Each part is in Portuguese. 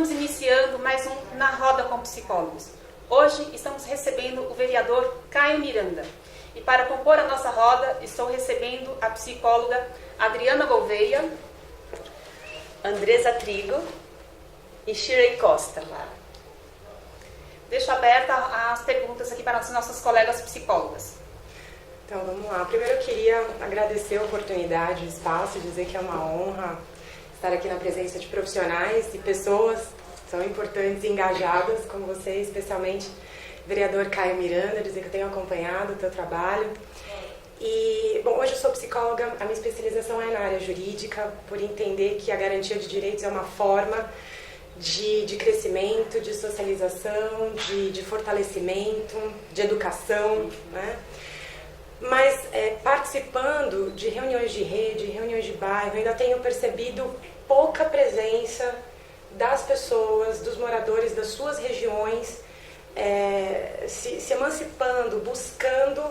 estamos iniciando mais um Na Roda com Psicólogos. Hoje estamos recebendo o vereador Caio Miranda. E para compor a nossa roda, estou recebendo a psicóloga Adriana Gouveia, Andresa Trigo e Shirley Costa. Deixo aberta as perguntas aqui para as nossas colegas psicólogas. Então vamos lá. Primeiro eu queria agradecer a oportunidade, o espaço, dizer que é uma honra estar aqui na presença de profissionais e pessoas que são importantes e engajadas, como você, especialmente o vereador Caio Miranda, dizer que eu tenho acompanhado o teu trabalho. E, bom, hoje eu sou psicóloga, a minha especialização é na área jurídica, por entender que a garantia de direitos é uma forma de crescimento, de socialização, de fortalecimento, de educação, né? Mas participando de reuniões de rede, reuniões de bairro, ainda tenho percebido pouca presença das pessoas, dos moradores das suas regiões, se emancipando, buscando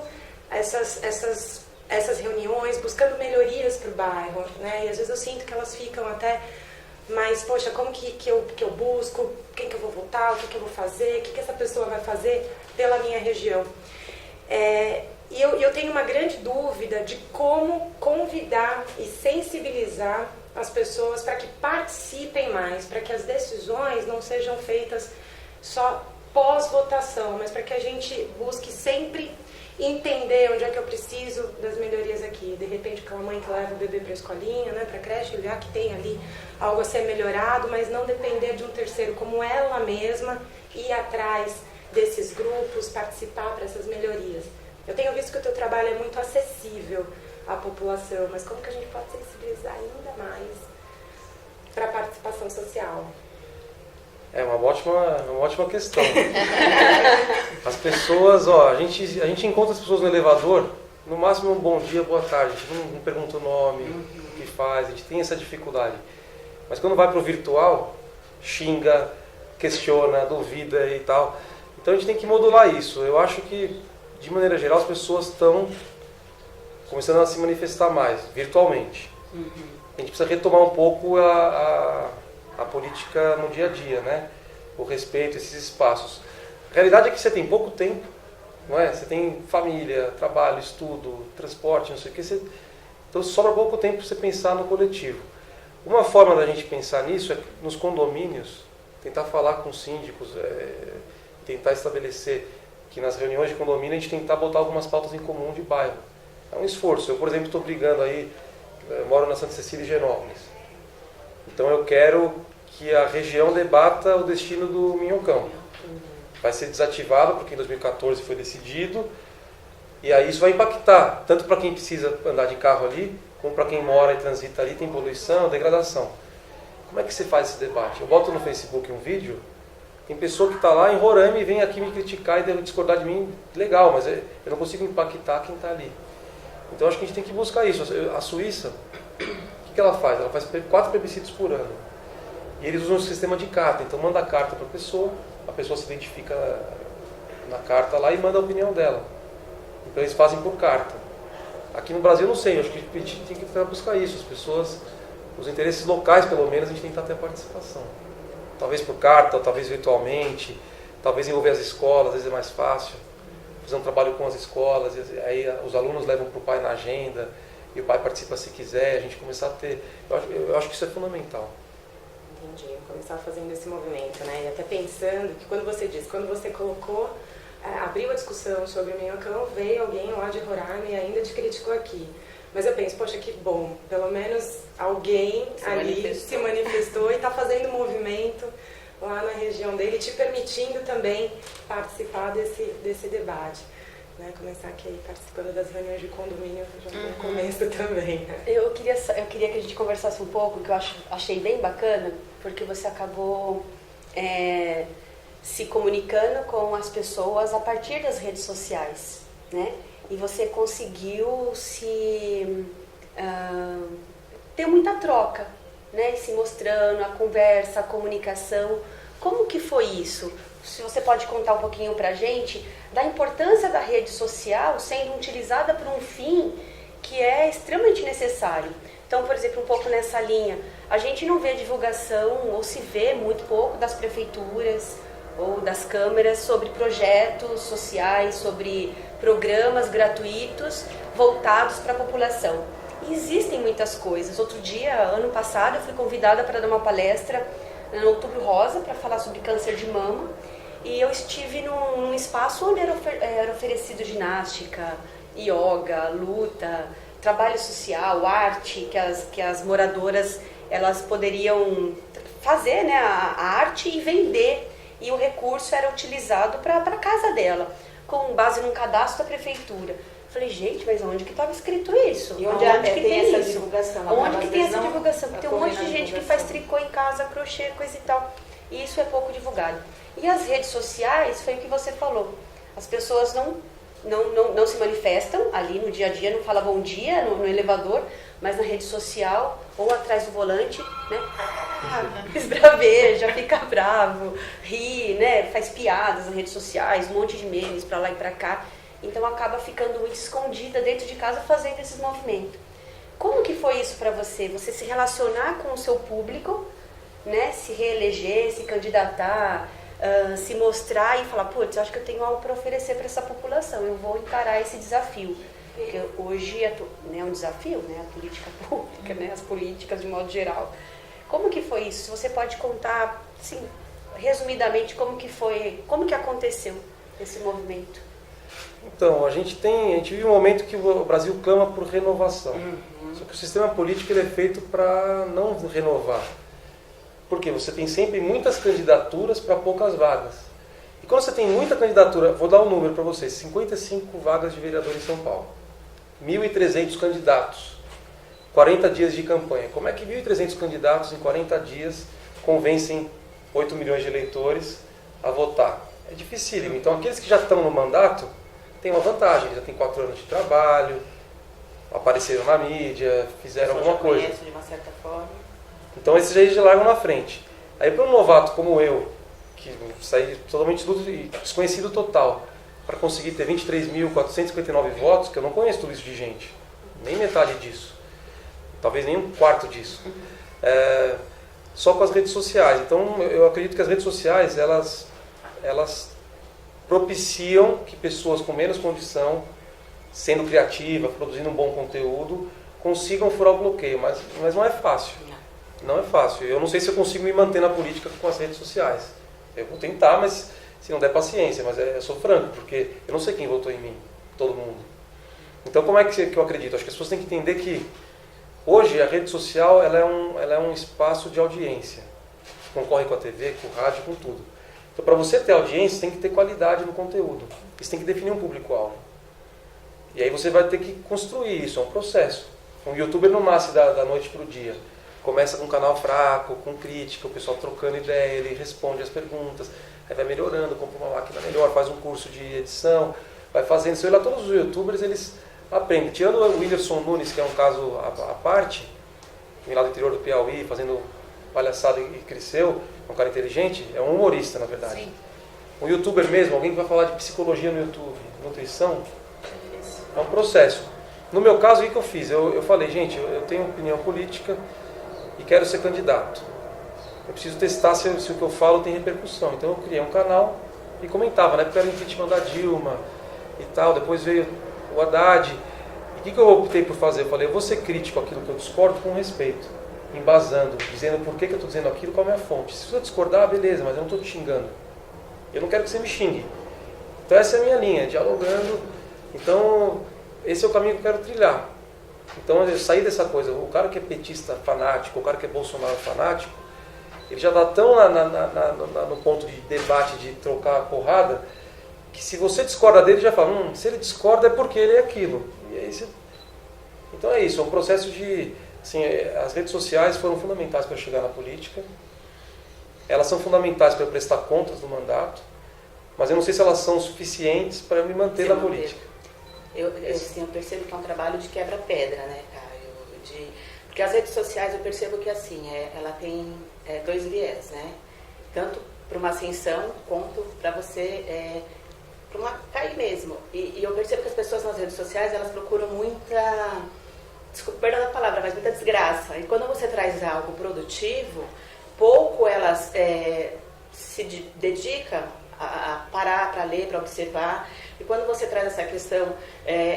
essas reuniões, buscando melhorias para o bairro, né? E às vezes eu sinto que elas ficam até mais, poxa, como que eu busco, quem que eu vou votar, o que eu vou fazer, o que essa pessoa vai fazer pela minha região. E eu tenho uma grande dúvida de como convidar e sensibilizar as pessoas para que participem mais, para que as decisões não sejam feitas só pós-votação, mas para que a gente busque sempre entender onde é que eu preciso das melhorias aqui. De repente, aquela mãe que leva o bebê para a escolinha, né, para a creche, olhar que tem ali algo a ser melhorado, mas não depender de um terceiro, como ela mesma ir atrás desses grupos, participar para essas melhorias. Eu tenho visto que o teu trabalho é muito acessível à população, mas como que a gente pode sensibilizar ainda mais para a participação social? É uma ótima questão. As pessoas, a gente encontra as pessoas no elevador, no máximo um bom dia, boa tarde, a gente não pergunta o nome, o que faz, a gente tem essa dificuldade. Mas quando vai para o virtual, xinga, questiona, duvida e tal. Então a gente tem que modular isso. Eu acho que, de maneira geral, as pessoas estão começando a se manifestar mais, virtualmente. A gente precisa retomar um pouco a política no dia a dia, né? O respeito a esses espaços. A realidade é que você tem pouco tempo, não é? Você tem família, trabalho, estudo, transporte, não sei o que. Então sobra pouco tempo para você pensar no coletivo. Uma forma da gente pensar nisso é nos condomínios, tentar falar com síndicos, tentar estabelecer que nas reuniões de condomínio a gente tentar botar algumas pautas em comum de bairro. É um esforço. Eu, por exemplo, estou brigando aí, eu moro na Santa Cecília e Genópolis. Então eu quero que a região debata o destino do Minhocão. Vai ser desativado, porque em 2014 foi decidido, e aí isso vai impactar, tanto para quem precisa andar de carro ali, como para quem mora e transita ali, tem poluição, degradação. Como é que você faz esse debate? Eu boto no Facebook um vídeo, tem pessoa que está lá em Roraima e vem aqui me criticar e discordar de mim, legal, mas eu não consigo impactar quem está ali. Então acho que a gente tem que buscar isso. A Suíça, o que ela faz? Ela faz 4 plebiscitos por ano. E eles usam um sistema de carta. Então manda a carta para a pessoa se identifica na carta lá e manda a opinião dela. Então eles fazem por carta. Aqui no Brasil, não sei, acho que a gente tem que tentar buscar isso. As pessoas, os interesses locais, pelo menos, a gente tem que tentar ter a participação. Talvez por carta, talvez virtualmente, talvez envolver as escolas, às vezes é mais fácil. Fazer um trabalho com as escolas, e aí os alunos levam para o pai na agenda, e o pai participa se quiser, a gente começar a ter... Eu acho que isso é fundamental. Entendi, começar fazendo esse movimento, né? E até pensando que quando você colocou, abriu a discussão sobre o Minhocão, veio alguém lá de Roraima e ainda te criticou aqui. Mas eu penso, poxa, que bom, pelo menos alguém se manifestou e está fazendo movimento lá na região dele, te permitindo também participar desse debate. Né? Começar aqui participando das reuniões de condomínio já no começo também. Né? Eu queria que a gente conversasse um pouco, que eu achei bem bacana, porque você acabou se comunicando com as pessoas a partir das redes sociais, né? E você conseguiu ter muita troca, né? Se mostrando, a conversa, a comunicação. Como que foi isso? Se você pode contar um pouquinho pra gente da importância da rede social sendo utilizada para um fim que é extremamente necessário. Então, por exemplo, um pouco nessa linha, a gente não vê divulgação, ou se vê muito pouco das prefeituras ou das câmeras sobre projetos sociais, sobre programas gratuitos voltados para a população. E existem muitas coisas. Outro dia, ano passado, eu fui convidada para dar uma palestra no Outubro Rosa para falar sobre câncer de mama. E eu estive num espaço onde era oferecido ginástica, yoga, luta, trabalho social, arte, que as moradoras elas poderiam fazer, né, a arte e vender. E o recurso era utilizado para a casa dela, com base num cadastro da prefeitura. Falei, gente, mas onde que estava escrito isso? E onde que tem essa divulgação? Onde que tem essa divulgação? Porque tem um monte de gente que faz tricô em casa, crochê, coisa e tal. E isso é pouco divulgado. E as redes sociais, foi o que você falou. As pessoas não se manifestam ali no dia a dia, não falam bom dia no elevador, mas na rede social ou atrás do volante, né? Esbraveja, fica bravo, ri, né? Faz piadas nas redes sociais, um monte de memes pra lá e pra cá. Então acaba ficando muito escondida dentro de casa fazendo esses movimentos. Como que foi isso pra você? Você se relacionar com o seu público, né? Se reeleger, se candidatar, se mostrar e falar, putz, eu acho que eu tenho algo para oferecer para essa população, eu vou encarar esse desafio. Porque hoje é um desafio, né? A política pública, né? As políticas de modo geral. Como que foi isso? Você pode contar, assim, resumidamente, como que aconteceu esse movimento? Então, a gente vive um momento que o Brasil clama por renovação. Só que o sistema político ele é feito para não renovar. Porque você tem sempre muitas candidaturas para poucas vagas. E quando você tem muita candidatura, vou dar um número para vocês, 55 vagas de vereador em São Paulo. 1.300 candidatos. 40 dias de campanha. Como é que 1.300 candidatos em 40 dias convencem 8 milhões de eleitores a votar? É dificílimo. Então aqueles que já estão no mandato têm uma vantagem. Eles já têm 4 anos de trabalho, apareceram na mídia, fizeram alguma coisa. Conheço de uma certa forma. Então esses aí já largam na frente. Aí para um novato como eu, que saí totalmente desconhecido total, para conseguir ter 23.459 votos, que eu não conheço tudo isso de gente, nem metade disso, talvez nem um quarto disso, só com as redes sociais. Então eu acredito que as redes sociais, elas propiciam que pessoas com menos condição, sendo criativas, produzindo um bom conteúdo, consigam furar o bloqueio, mas não é fácil. Não é fácil. Eu não sei se eu consigo me manter na política com as redes sociais. Eu vou tentar, mas se não der paciência. Mas eu sou franco, porque eu não sei quem votou em mim. Todo mundo. Então, como é que eu acredito? Acho que as pessoas têm que entender que hoje a rede social ela é um espaço de audiência. Concorre com a TV, com o rádio, com tudo. Então, para você ter audiência, você tem que ter qualidade no conteúdo. Você tem que definir um público-alvo. E aí você vai ter que construir isso. É um processo. Um youtuber não nasce da noite para o dia. Começa com um canal fraco, com crítica, o pessoal trocando ideia, ele responde as perguntas, aí vai melhorando, compra uma máquina melhor, faz um curso de edição, vai fazendo. Se eu olhar todos os youtubers, eles aprendem. Tirando o Whindersson Nunes, que é um caso à parte, que vem lá do interior do Piauí, fazendo palhaçada e cresceu, é um cara inteligente, é um humorista, na verdade. Sim. Um youtuber mesmo, alguém que vai falar de psicologia no YouTube, nutrição, é um processo. No meu caso, o que eu fiz? Eu falei, gente, eu tenho opinião política, e quero ser candidato. Eu preciso testar se o que eu falo tem repercussão. Então eu criei um canal e comentava. Na época era o impeachment da Dilma e tal. Depois veio o Haddad. E o que eu optei por fazer? Eu falei, eu vou ser crítico àquilo que eu discordo com respeito. Embasando, dizendo por que eu estou dizendo aquilo, qual é a minha fonte. Se você discordar, beleza, mas eu não estou te xingando. Eu não quero que você me xingue. Então essa é a minha linha, dialogando. Então esse é o caminho que eu quero trilhar. Então eu saí dessa coisa, o cara que é petista fanático, o cara que é Bolsonaro fanático, ele já está tão no ponto de debate, de trocar a porrada, que se você discorda dele, já fala, se ele discorda é porque ele é aquilo. E aí você... Então é isso, é um processo de... Assim, as redes sociais foram fundamentais para eu chegar na política, elas são fundamentais para eu prestar contas do mandato, mas eu não sei se elas são suficientes para eu me manter na política. Eu percebo que é um trabalho de quebra-pedra, né, Caio? Porque as redes sociais eu percebo que assim, ela tem dois viés, né? Tanto para uma ascensão quanto para você para uma cair mesmo. E eu percebo que as pessoas nas redes sociais elas procuram muita desculpa, perdão a palavra, mas muita desgraça. E quando você traz algo produtivo, pouco elas se dedica a parar para ler, para observar. E quando você traz essa questão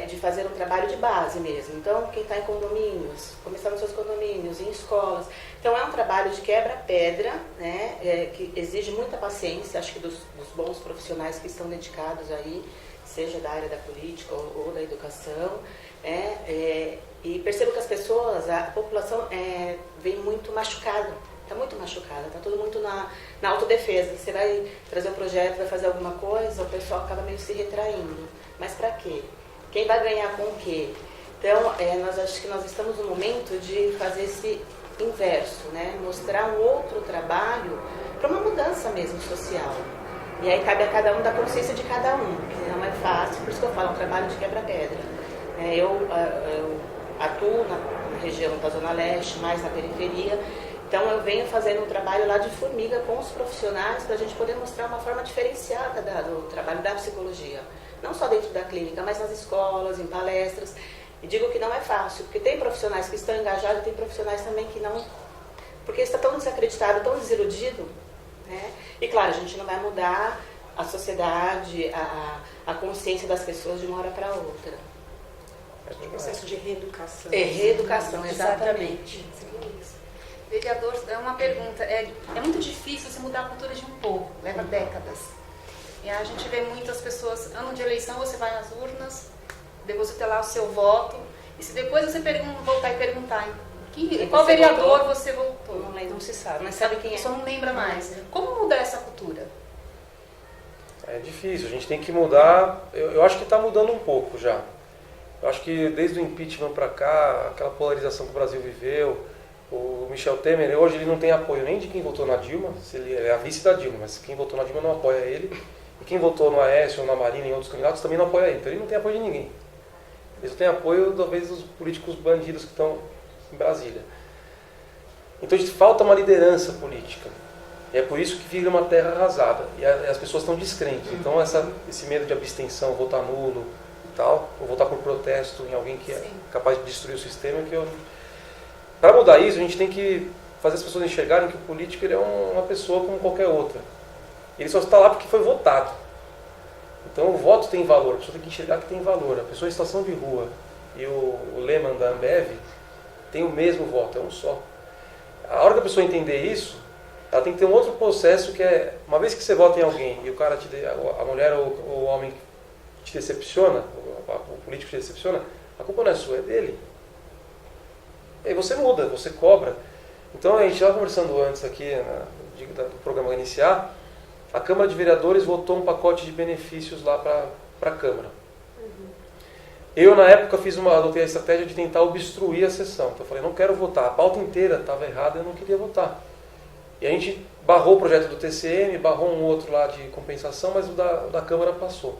de fazer um trabalho de base mesmo, então quem está em condomínios, começar nos seus condomínios, em escolas, então é um trabalho de quebra-pedra, né, que exige muita paciência, acho que dos bons profissionais que estão dedicados aí, seja da área da política ou da educação, e percebo que as pessoas, a população vem muito machucada. Está muito machucada, está tudo muito na autodefesa. Você vai trazer um projeto, vai fazer alguma coisa, o pessoal acaba meio se retraindo. Mas para quê? Quem vai ganhar com o quê? Então, acho que nós estamos no momento de fazer esse inverso, né? Mostrar um outro trabalho para uma mudança mesmo social. E aí cabe a cada um da consciência de cada um, que não é fácil, por isso que eu falo, é um trabalho de quebra-pedra. Eu atuo na região da Zona Leste, mais na periferia. Então, eu venho fazendo um trabalho lá de formiga com os profissionais para a gente poder mostrar uma forma diferenciada do trabalho da psicologia. Não só dentro da clínica, mas nas escolas, em palestras. E digo que não é fácil, porque tem profissionais que estão engajados e tem profissionais também que não... Porque está tão desacreditado, tão desiludido, né? E, claro, a gente não vai mudar a sociedade, a consciência das pessoas de uma hora para outra. É um processo de reeducação. Reeducação, exatamente. Vereador, é uma pergunta. É muito difícil se mudar a cultura de um povo, leva décadas. E a gente vê muitas pessoas, ano de eleição você vai nas urnas, deposita lá o seu voto, e se depois você voltar e perguntar qual vereador você votou, Não se sabe, não sabe quem é. A pessoa não lembra mais. Como mudar essa cultura? É difícil, a gente tem que mudar. Eu acho que está mudando um pouco já. Eu acho que desde o impeachment para cá, aquela polarização que o Brasil viveu, o Michel Temer, hoje ele não tem apoio nem de quem votou na Dilma, se ele é a vice da Dilma, mas quem votou na Dilma não apoia ele, e quem votou no Aécio ou na Marina e outros candidatos também não apoia ele, então ele não tem apoio de ninguém. Ele só tem apoio, talvez, dos políticos bandidos que estão em Brasília. Então falta uma liderança política, e é por isso que fica uma terra arrasada, e as pessoas estão descrentes, então esse medo de abstenção, votar nulo e tal, ou votar por protesto em alguém que é capaz de destruir o sistema, que eu... Para mudar isso, a gente tem que fazer as pessoas enxergarem que o político ele é uma pessoa como qualquer outra. Ele só está lá porque foi votado. Então o voto tem valor, a pessoa tem que enxergar que tem valor. A pessoa em situação de rua e o Lehman da Ambev tem o mesmo voto, é um só. A hora que a pessoa entender isso, ela tem que ter um outro processo que é, uma vez que você vota em alguém e o cara a mulher ou o homem te decepciona, o político te decepciona, a culpa não é sua, é dele. E aí você muda, você cobra. Então a gente estava conversando antes aqui, do programa iniciar, a Câmara de Vereadores votou um pacote de benefícios lá para a Câmara. Eu, na época, adotei a estratégia de tentar obstruir a sessão. Então eu falei, não quero votar. A pauta inteira estava errada, eu não queria votar. E a gente barrou o projeto do TCM, barrou um outro lá de compensação, mas o da Câmara passou.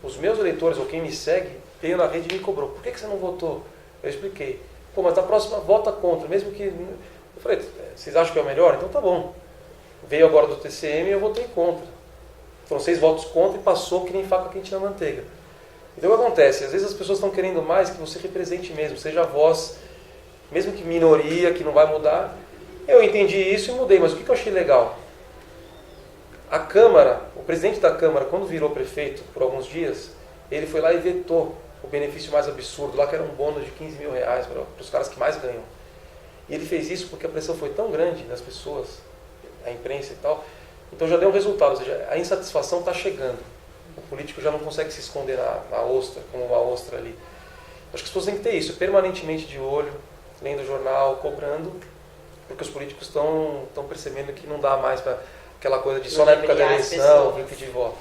Os meus eleitores, ou quem me segue, veio na rede e me cobrou. Por que você não votou? Eu expliquei. Pô, mas a próxima vota contra, mesmo que... Eu falei, vocês acham que é o melhor? Então tá bom. Veio agora do TCM e eu votei contra. Foram 6 votos contra e passou que nem faca quente na manteiga. Então o que acontece? Às vezes as pessoas estão querendo mais que você represente mesmo, seja a voz, mesmo que minoria, que não vai mudar. Eu entendi isso e mudei, mas o que eu achei legal? A Câmara, o presidente da Câmara, quando virou prefeito por alguns dias, ele foi lá e vetou o benefício mais absurdo, lá que era um bônus de R$15 mil para os caras que mais ganham. E ele fez isso porque a pressão foi tão grande das pessoas, a imprensa e tal, então já deu um resultado, ou seja, a insatisfação está chegando. O político já não consegue se esconder na ostra, como uma ostra ali. Acho que as pessoas têm que ter isso, permanentemente de olho, lendo o jornal, cobrando, porque os políticos estão percebendo que não dá mais para aquela coisa de só na época da eleição vir pedir voto.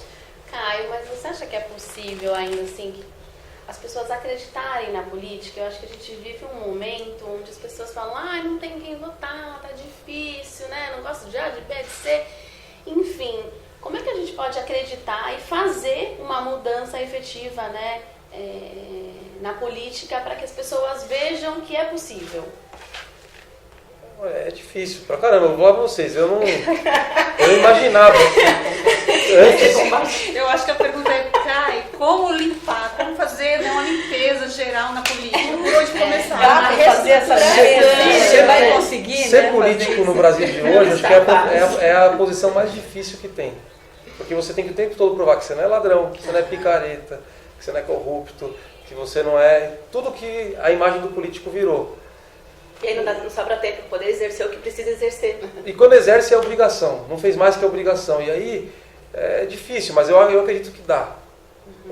Caio, mas você acha que é possível ainda assim as pessoas acreditarem na política? Eu acho que a gente vive um momento onde as pessoas falam, não tem quem votar, tá difícil, né? Não gosto de A, de B, de C. Enfim, como é que a gente pode acreditar e fazer uma mudança efetiva, né, na política para que as pessoas vejam que é possível? É difícil pra caramba, eu vou falar pra vocês, eu não imaginava. Eu acho que a pergunta é, Caio, como limpar, como fazer fazer, né, uma limpeza geral na política. Por onde começar? Dá pra fazer essa limpeza? Você vai conseguir, Ser né, político fazer no isso? Brasil de hoje, acho que é a posição mais difícil que tem. Porque você tem que o tempo todo provar que você não é ladrão, que você não é picareta, que você não é corrupto, que você não é... Tudo que a imagem do político virou. E aí não sobra tempo para poder exercer o que precisa exercer. E quando exerce é obrigação, não fez mais que a obrigação. E aí é difícil, mas eu acredito que dá.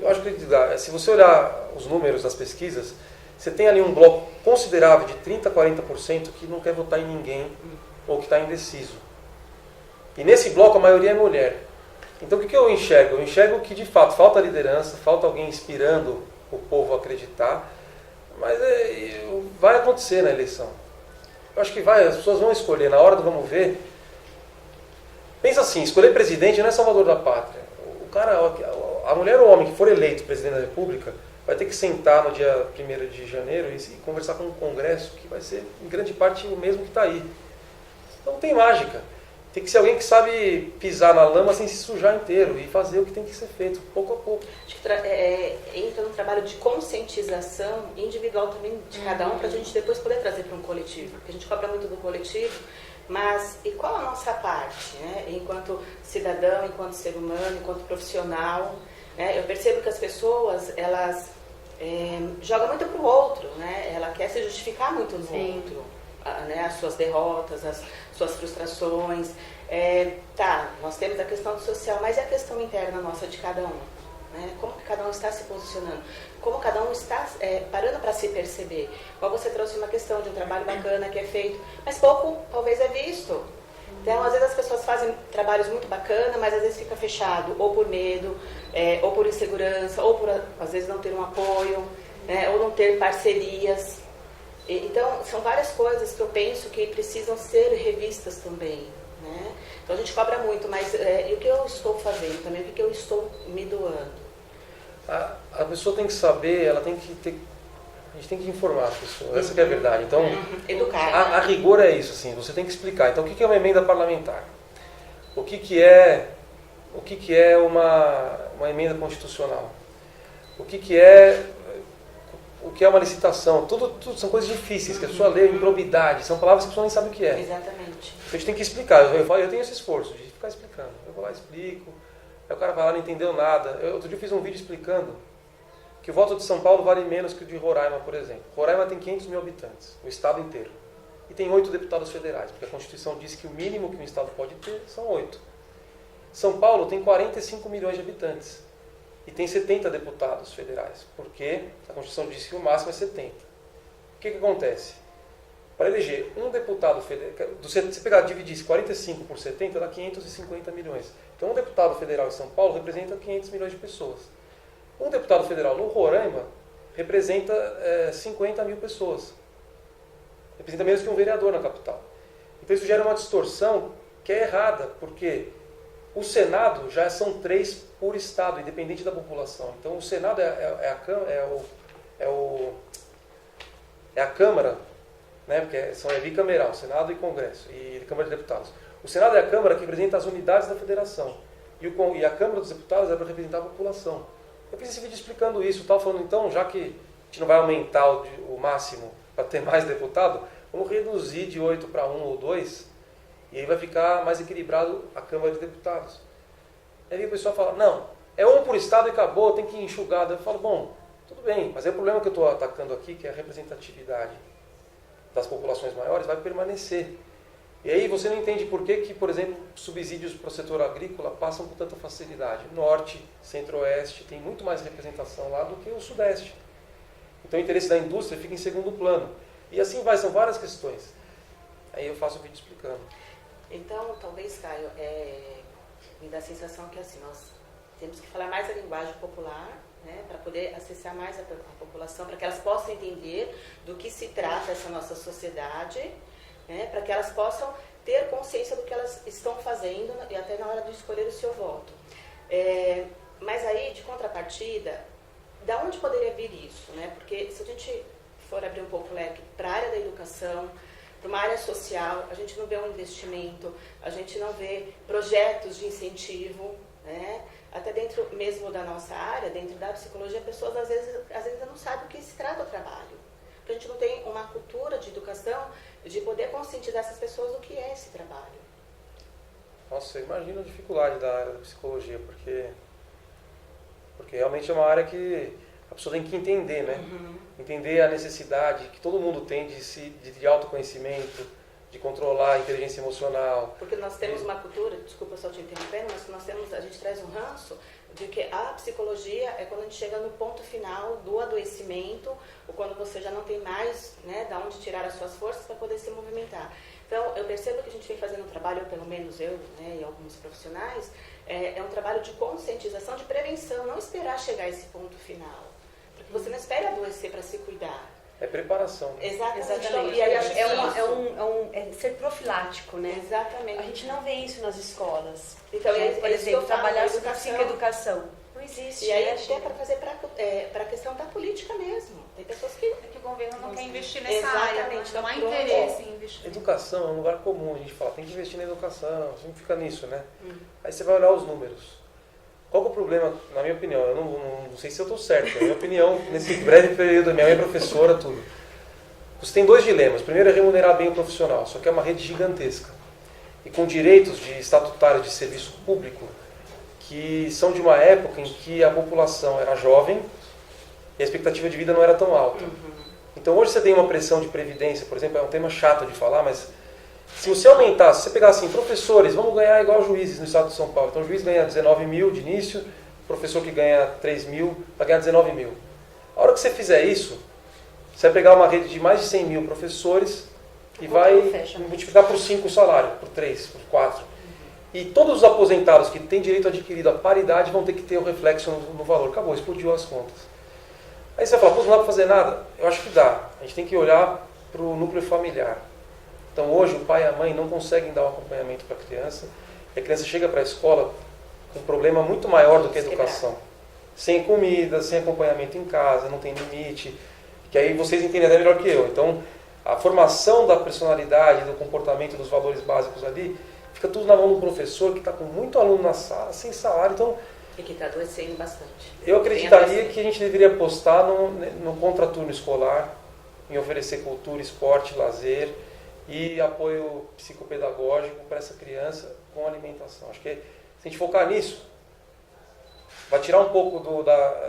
Eu acho que dá. Se você olhar os números das pesquisas, você tem ali um bloco considerável de 30% a 40% que não quer votar em ninguém ou que está indeciso. E nesse bloco a maioria é mulher. Então o que eu enxergo? Eu enxergo que de fato falta liderança, falta alguém inspirando o povo a acreditar, mas vai acontecer na eleição. Eu acho que as pessoas vão escolher, na hora do vamos ver. Pensa assim, escolher presidente não é salvador da pátria. O cara, a mulher ou o homem que for eleito presidente da República vai ter que sentar no dia 1º de janeiro e conversar com o Congresso, que vai ser em grande parte o mesmo que está aí. Então não tem mágica. Tem que ser alguém que sabe pisar na lama sem se sujar inteiro e fazer o que tem que ser feito, pouco a pouco. Acho que entra no trabalho de conscientização individual também de cada um, para a gente depois poder trazer para um coletivo. Porque a gente cobra muito do coletivo, mas e qual a nossa parte, né? Enquanto cidadão, enquanto ser humano, enquanto profissional, né? Eu percebo que as pessoas, elas jogam muito para o outro, né? Ela quer se justificar muito no outro. Né, as suas derrotas, as suas frustrações. Nós temos a questão do social, mas é a questão interna nossa de cada um. Né? Como que cada um está se posicionando? Como cada um está parando para se perceber? Como você trouxe uma questão de um trabalho bacana que é feito, mas pouco talvez é visto. Então, às vezes as pessoas fazem trabalhos muito bacanas, mas às vezes fica fechado, ou por medo, ou por insegurança, ou por às vezes não ter um apoio, né? Ou não ter parcerias. Então, são várias coisas que eu penso que precisam ser revistas também, né? Então, a gente cobra muito, mas e o que eu estou fazendo também? O que eu estou me doando? A pessoa tem que saber, ela tem que ter... A gente tem que informar a pessoa, essa que é a verdade. Então, educar. A rigor é isso, assim, você tem que explicar. Então, o que é uma emenda parlamentar? O que é uma emenda constitucional? O que é uma licitação? Tudo são coisas difíceis, que a pessoa lê, improbidade, são palavras que a pessoa nem sabe o que é. Exatamente. A gente tem que explicar, eu tenho esse esforço de ficar explicando. Eu vou lá e explico, aí o cara vai lá e não entendeu nada. Outro dia eu fiz um vídeo explicando que o voto de São Paulo vale menos que o de Roraima, por exemplo. Roraima tem 500 mil habitantes, o estado inteiro. E tem 8 deputados federais, porque a Constituição diz que o mínimo que um estado pode ter são 8. São Paulo tem 45 milhões de habitantes. E tem 70 deputados federais, porque a Constituição diz que o máximo é 70. O que acontece? Para eleger um deputado federal, se você pegar e dividir 45 por 70, dá 550 milhões. Então um deputado federal em São Paulo representa 500 milhões de pessoas. Um deputado federal no Roraima representa 50 mil pessoas. Representa menos que um vereador na capital. Então isso gera uma distorção que é errada, porque o Senado já são 3 por estado, independente da população. Então o Senado é a Câmara, né, porque é bicameral, Senado e Congresso, e Câmara de Deputados. O Senado é a Câmara que representa as unidades da federação. E a Câmara dos Deputados é para representar a população. Eu fiz esse vídeo explicando isso, falando, então, já que a gente não vai aumentar o máximo para ter mais deputado, vamos reduzir de 8 para 1 ou 2, e aí vai ficar mais equilibrado a Câmara de Deputados. Aí o pessoal fala, não, é 1 por estado e acabou, tem que ir enxugado. Eu falo, bom, tudo bem, mas é o problema que eu estou atacando aqui, que é a representatividade das populações maiores, vai permanecer. E aí você não entende por que, por exemplo, subsídios para o setor agrícola passam com tanta facilidade. Norte, Centro-Oeste, tem muito mais representação lá do que o Sudeste. Então o interesse da indústria fica em segundo plano. E assim vai, são várias questões. Aí eu faço o vídeo explicando. Então, talvez, Caio, me dá a sensação que assim, nós temos que falar mais a linguagem popular, né, para poder acessar mais a população, para que elas possam entender do que se trata essa nossa sociedade, né, para que elas possam ter consciência do que elas estão fazendo e até na hora de escolher o seu voto. Mas aí, de contrapartida, da onde poderia vir isso? Né? Porque se a gente for abrir um pouco o leque para a área da educação, para uma área social, a gente não vê um investimento, a gente não vê projetos de incentivo, né? Até dentro mesmo da nossa área, dentro da psicologia, pessoas às vezes não sabem o que se trata o trabalho. Porque a gente não tem uma cultura de educação de poder conscientizar essas pessoas do que é esse trabalho. Nossa, eu imagino a dificuldade da área da psicologia, porque realmente é uma área que a pessoa tem que entender, né? Entender a necessidade que todo mundo tem de autoconhecimento, de controlar a inteligência emocional. Porque nós temos uma cultura, desculpa só te interrompendo, mas a gente traz um ranço de que a psicologia é quando a gente chega no ponto final do adoecimento, ou quando você já não tem mais, né, de onde tirar as suas forças para poder se movimentar. Então, eu percebo que a gente vem fazendo um trabalho, pelo menos eu, né, e alguns profissionais, é um trabalho de conscientização, de prevenção, não esperar chegar a esse ponto final. Porque você não espera adoecer para se cuidar. É preparação. Né? Exatamente. Então, E aí, acho que é ser profilático, né? Exatamente. A gente não vê isso nas escolas. Então, Por exemplo, trabalhar sobre educação. psicoeducação. Não existe. E aí né? até para fazer para a questão da política mesmo. Tem pessoas que... É que o governo não quer investir nessa Exatamente, área, não há então, interesse em investir. Educação é um lugar comum, a gente fala, tem que investir na educação, sempre fica nisso, né? Aí você vai olhar os números. Qual que é o problema, na minha opinião? Eu não sei se eu estou certo, na minha opinião, nesse breve período, minha mãe é professora, tudo. Você tem dois dilemas. Primeiro é remunerar bem o profissional, só que é uma rede gigantesca. E com direitos de estatutários de serviço público, que são de uma época em que a população era jovem e a expectativa de vida não era tão alta. Então hoje você tem uma pressão de previdência, por exemplo, é um tema chato de falar, mas se você aumentar, se você pegar assim, professores, vamos ganhar igual juízes no estado de São Paulo. Então o juiz ganha 19 mil de início, o professor que ganha 3 mil vai ganhar 19 mil. A hora que você fizer isso, você vai pegar uma rede de mais de 100 mil professores e vai multiplicar por 5 o salário, por 3, por 4. E todos os aposentados que têm direito adquirido à paridade vão ter que ter o reflexo no valor. Acabou, explodiu as contas. Aí você vai falar, pô, não dá para fazer nada? Eu acho que dá. A gente tem que olhar para o núcleo familiar. Então hoje o pai e a mãe não conseguem dar um acompanhamento para a criança. E a criança chega para a escola com um problema muito maior do que a educação. Sem comida, sem acompanhamento em casa, não tem limite. Que aí vocês entendem até melhor que eu. Então a formação da personalidade, do comportamento, dos valores básicos ali, fica tudo na mão do professor que está com muito aluno na sala, sem salário. Então, E que está adoecendo bastante. eu acreditaria que a gente deveria apostar no contraturno escolar, em oferecer cultura, esporte, lazer e apoio psicopedagógico para essa criança com alimentação. Acho que se a gente focar nisso, vai tirar um pouco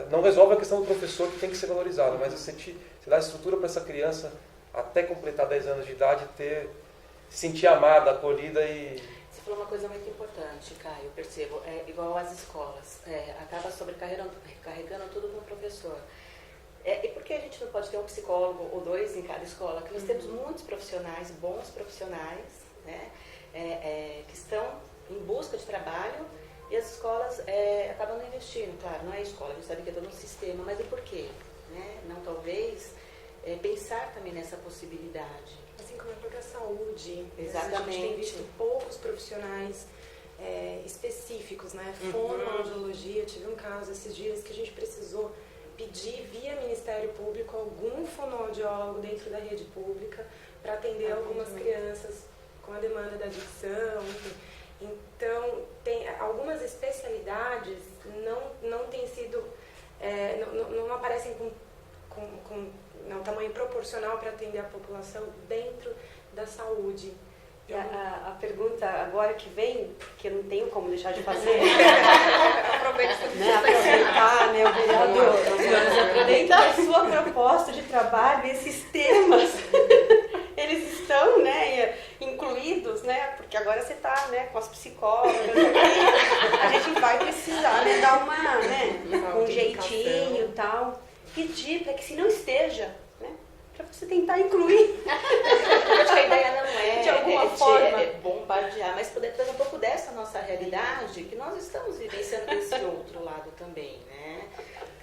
não resolve a questão do professor que tem que ser valorizado, mas você dá estrutura para essa criança até completar 10 anos de idade se sentir amada, acolhida e... Você falou uma coisa muito importante, Caio, eu percebo. É igual às escolas. Acaba sobrecarregando tudo no professor. E por que a gente não pode ter um psicólogo ou dois em cada escola? Porque nós temos muitos profissionais, bons profissionais, né, que estão em busca de trabalho e as escolas acabam não investindo. Claro, não é a escola, a gente sabe que é todo um sistema, mas e por quê? Né? Não talvez pensar também nessa possibilidade. Assim como a própria saúde. Exatamente. A gente tem visto poucos profissionais específicos, né? Fonoaudiologia, tive um caso esses dias que a gente precisou pedir via Ministério Público algum fonoaudiólogo dentro da rede pública para atender algumas crianças com a demanda da dicção, enfim. Então, tem algumas especialidades não têm sido, não aparecem com tamanho proporcional para atender a população dentro da saúde. E a pergunta agora que vem, que eu não tenho como deixar de fazer, aproveitar, né, o vereador, dentro da sua proposta de trabalho, esses temas, eles estão, né, incluídos, né, porque agora você está, né, com as psicólogas, a gente vai precisar, né, dar um jeitinho e tal, pedir para que se não esteja, né, para você tentar incluir. Acho que a ideia não é de alguma forma bombardear, mas poder trazer um pouco dessa nossa realidade, que nós estamos vivenciando desse outro lado também, né?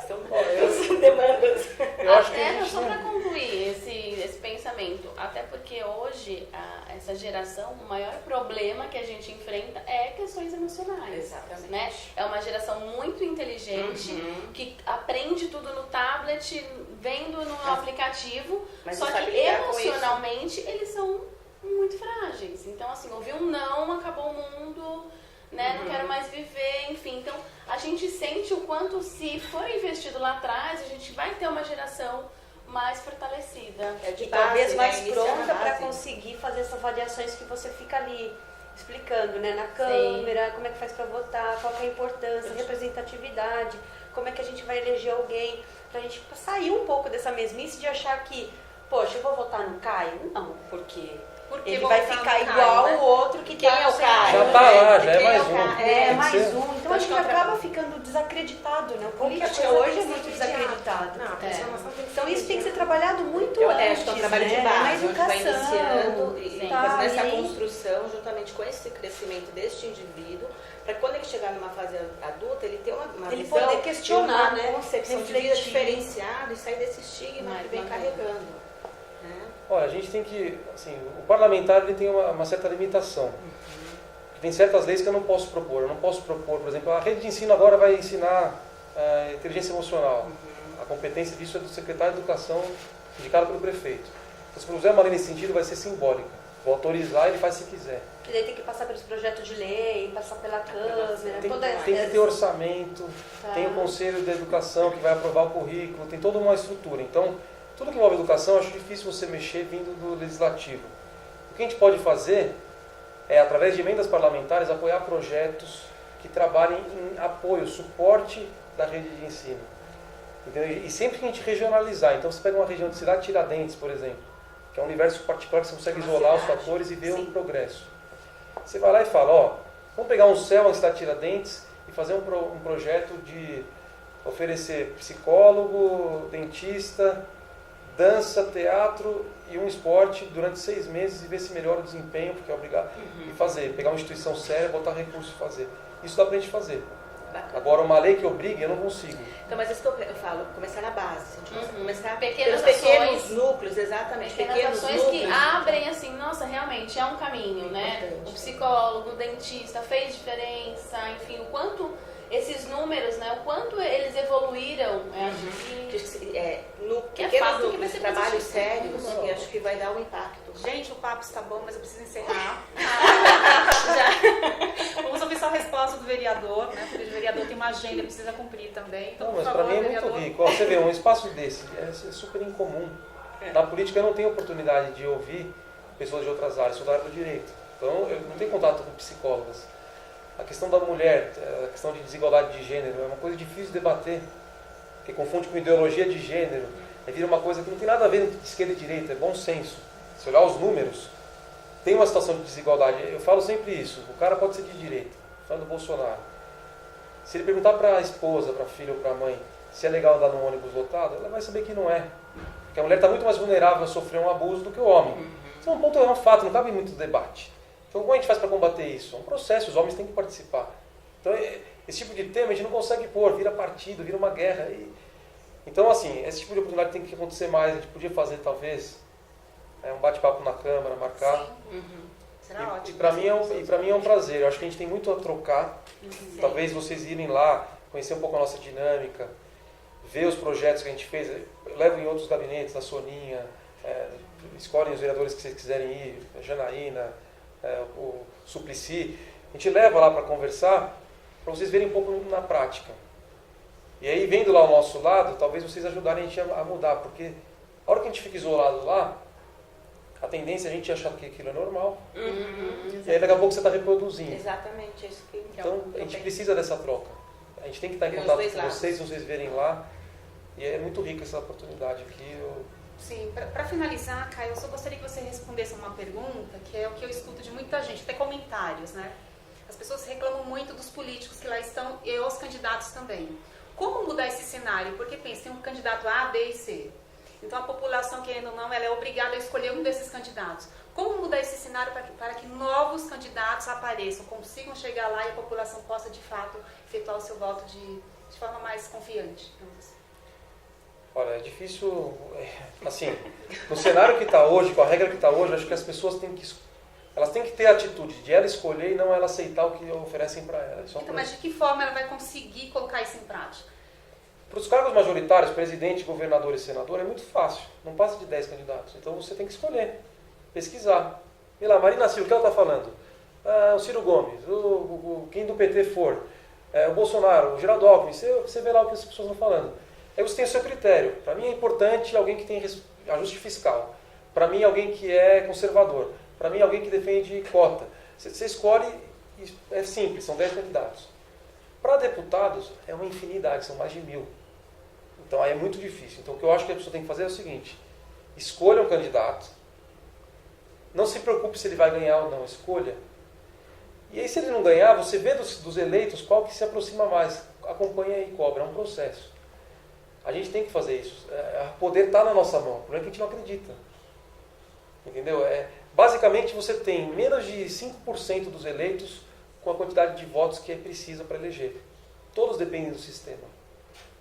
São muitas demandas. Eu acho que só para concluir esse pensamento, até porque hoje essa geração, o maior problema que a gente enfrenta é questões emocionais. Exatamente. Né? É uma geração muito inteligente, que aprende tudo no tablet, vendo no aplicativo, mas só que emocionalmente eles são muito frágeis. Então, assim, ouvir um não, acabou o mundo, né? Não quero mais viver, enfim. Então, a gente sente o quanto, se for investido lá atrás, a gente vai ter uma geração mais fortalecida. E talvez mais Isso é uma pronta para base. conseguir fazer essas avaliações que você fica ali explicando, né? Na câmera, como é que faz para votar, qual que é a importância, representatividade, como é que a gente vai eleger alguém, pra gente sair um pouco dessa mesmice de achar que, poxa, eu vou votar no Caio? Não, porque ele vou vai votar no ficar Caio, igual né? o outro que Quem tá é o sem Caio? Já ajuda. tá lá, já é Quem é mais o um. cara? É, Tem que mais ser. um. Então a gente acaba ficando desacreditado, né? O político coisa hoje tem é que muito ser desacreditado. Não, a transformação tem que ser Então isso tem que ser trabalhado muito Eu antes, acho que é um trabalho né? de Na base, onde vai educação. iniciando e tá, fazendo essa e aí- construção juntamente com esse crescimento deste indivíduo, para quando ele chegar numa fase adulta, ele ter uma Ele visão, poder questionar, uma né? concepção de vida Refletir. diferenciada e sair desse estigma Mais que vem maneiro. carregando. Né? Olha, a gente tem que, assim, o parlamentar ele tem uma certa limitação. Tem certas leis que eu não posso propor. Eu não posso propor, por exemplo, a rede de ensino agora vai ensinar inteligência emocional. A competência disso é do secretário de Educação, indicado pelo prefeito. Então, se propuser uma lei nesse sentido, vai ser simbólica. Vou autorizar, ele faz se quiser. E daí tem que passar pelos projetos de lei, passar pela Câmara, Tem, toda tem que ter orçamento, Tá. tem o Conselho da Educação que vai aprovar o currículo, tem toda uma estrutura. Então, tudo que envolve educação, eu acho difícil você mexer vindo do Legislativo. O que a gente pode fazer é, através de emendas parlamentares, apoiar projetos que trabalhem em apoio, suporte da rede de ensino. Entendeu? E sempre que a gente regionalizar, então você pega uma região de cidade Tiradentes, por exemplo, que é um universo particular que você consegue isolar os fatores e ver o progresso. Você vai lá e fala, ó, vamos pegar um céu na cidade Tiradentes e fazer um projeto de oferecer psicólogo, dentista, dança, teatro e um esporte durante 6 meses e ver se melhora o desempenho, porque é obrigado, e fazer, pegar uma instituição séria, botar recurso e fazer. Isso dá pra gente fazer. Bacana. Agora, uma lei que obrigue, eu não consigo. Então, mas isso que eu falo, começar na base. Se a gente começar Pequenas pelos pequenos ações. núcleos, exatamente. Pequenas ações núcleos. que abrem, assim, nossa, realmente é um caminho, né? Importante. O psicólogo, o dentista fez diferença, enfim, o quanto esses números, né? O quanto eles evoluíram, acho que... No Que é pequenos fato que vai núcleos, ser trabalhos positivo. sérios, que acho que vai dar um impacto. Gente, o papo está bom, mas eu preciso encerrar. Vamos ouvir só a resposta do vereador, né? Porque o vereador tem uma agenda, precisa cumprir também. Então, Não, por mas favor, para mim é muito vereador. rico. Ó, você vê, um espaço desse é super incomum. Na política eu não tenho oportunidade de ouvir pessoas de outras áreas, sou da área do direito. Então eu não tenho contato com psicólogas. A questão da mulher, a questão de desigualdade de gênero, é uma coisa difícil de debater, porque confunde com ideologia de gênero. Aí vira uma coisa que não tem nada a ver com esquerda e direita, é bom senso. Se olhar os números, tem uma situação de desigualdade. Eu falo sempre isso, o cara pode ser de direita, falando do Bolsonaro. Se ele perguntar para a esposa, para a filha ou para a mãe se é legal andar num ônibus lotado, ela vai saber que não é. Porque a mulher está muito mais vulnerável a sofrer um abuso do que o homem. Isso é um ponto, é um fato, não cabe muito debate. Então como a gente faz para combater isso? É um processo, os homens têm que participar. Então esse tipo de tema a gente não consegue pôr, vira partido, vira uma guerra. Então assim, esse tipo de oportunidade tem que acontecer mais, a gente podia fazer talvez um bate-papo na Câmara, marcar. Será E ótimo. para mim é um prazer, eu acho que a gente tem muito a trocar. Talvez vocês irem lá, conhecer um pouco a nossa dinâmica, ver os projetos que a gente fez, eu levo em outros gabinetes, a Soninha, escolhem os vereadores que vocês quiserem ir, a Janaína, o Suplicy, a gente leva lá para conversar, para vocês verem um pouco na prática. E aí, vendo lá ao nosso lado, talvez vocês ajudarem a gente a mudar, porque a hora que a gente fica isolado lá, a tendência é a gente achar que aquilo é normal, e aí daqui a pouco você está reproduzindo. Exatamente, é isso que Então, a gente precisa dessa troca. A gente tem que estar em Ver os contato dois com lados. vocês verem lá. E é muito rica essa oportunidade aqui. Sim, para finalizar, Caio, eu só gostaria que você respondesse uma pergunta, que é o que eu escuto de muita gente, até comentários, né? As pessoas reclamam muito dos políticos que lá estão e os candidatos também. Como mudar esse cenário? Porque pensa, tem um candidato A, B e C. Então a população, querendo ou não, ela é obrigada a escolher um desses candidatos. Como mudar esse cenário para que novos candidatos apareçam, consigam chegar lá e a população possa, de fato, efetuar o seu voto de forma mais confiante? Olha, é difícil, assim, no cenário que está hoje, com a regra que está hoje, acho que as pessoas têm que ter a atitude de ela escolher e não ela aceitar o que oferecem para ela. Isso é um Então, mas de que forma ela vai conseguir colocar isso em prática? Para os cargos majoritários, presidente, governador e senador, é muito fácil. Não passa de 10 candidatos. Então você tem que escolher, pesquisar. E lá, Marina Silva, o que ela está falando? o Ciro Gomes, quem do PT for, o Bolsonaro, o Geraldo Alckmin, você vê lá o que as pessoas estão falando. Aí você tem o seu critério. Para mim é importante alguém que tem ajuste fiscal. Para mim, alguém que é conservador. Para mim, alguém que defende cota. Você escolhe, é simples, são 10 candidatos. Para deputados, é uma infinidade, são mais de 1000. Então, aí é muito difícil. Então, o que eu acho que a pessoa tem que fazer é o seguinte: escolha um candidato. Não se preocupe se ele vai ganhar ou não, escolha. E aí, se ele não ganhar, você vê dos eleitos qual que se aproxima mais. Acompanha e cobra, é um processo. A gente tem que fazer isso. O poder está na nossa mão, o problema é que a gente não acredita. Entendeu? Basicamente, você tem menos de 5% dos eleitos com a quantidade de votos que é precisa para eleger. Todos dependem do sistema.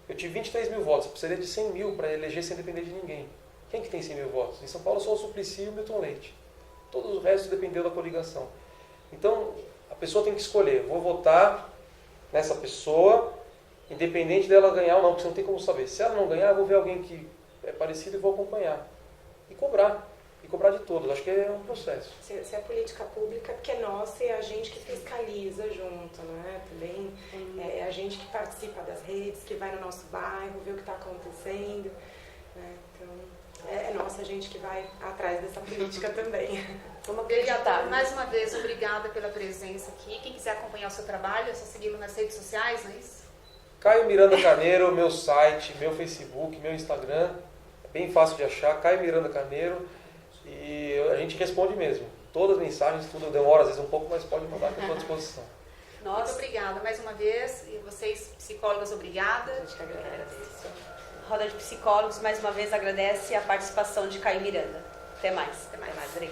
Eu tive 23 mil votos, eu precisaria de 100 mil para eleger sem depender de ninguém. Quem que tem 100 mil votos? Em São Paulo, só o Suplicy e o Milton Leite. Todos os restos dependeu da coligação. Então, a pessoa tem que escolher. Vou votar nessa pessoa, independente dela ganhar ou não, porque você não tem como saber. Se ela não ganhar, eu vou ver alguém que é parecido e vou acompanhar. E cobrar. E cobrar de todos. Acho que é um processo. Se é política pública, porque é nossa e é a gente que fiscaliza junto, né? Também é a gente que participa das redes, que vai no nosso bairro, vê o que está acontecendo. Né? Então, é nossa, a gente que vai atrás dessa política também. Vamos acreditar. Vereador, mais uma vez, obrigada pela presença aqui. Quem quiser acompanhar o seu trabalho, é só segui-lo nas redes sociais, não é isso? Caio Miranda Carneiro, meu site, meu Facebook, meu Instagram. É bem fácil de achar. Caio Miranda Carneiro. E a gente responde mesmo. Todas as mensagens, tudo demora às vezes um pouco, mas pode mandar que eu estou à disposição. Muito obrigada mais uma vez. E vocês, psicólogas, obrigada. A gente que agradece. Roda de Psicólogos, mais uma vez, agradece a participação de Caio Miranda. Até mais. Até mais. Até mais.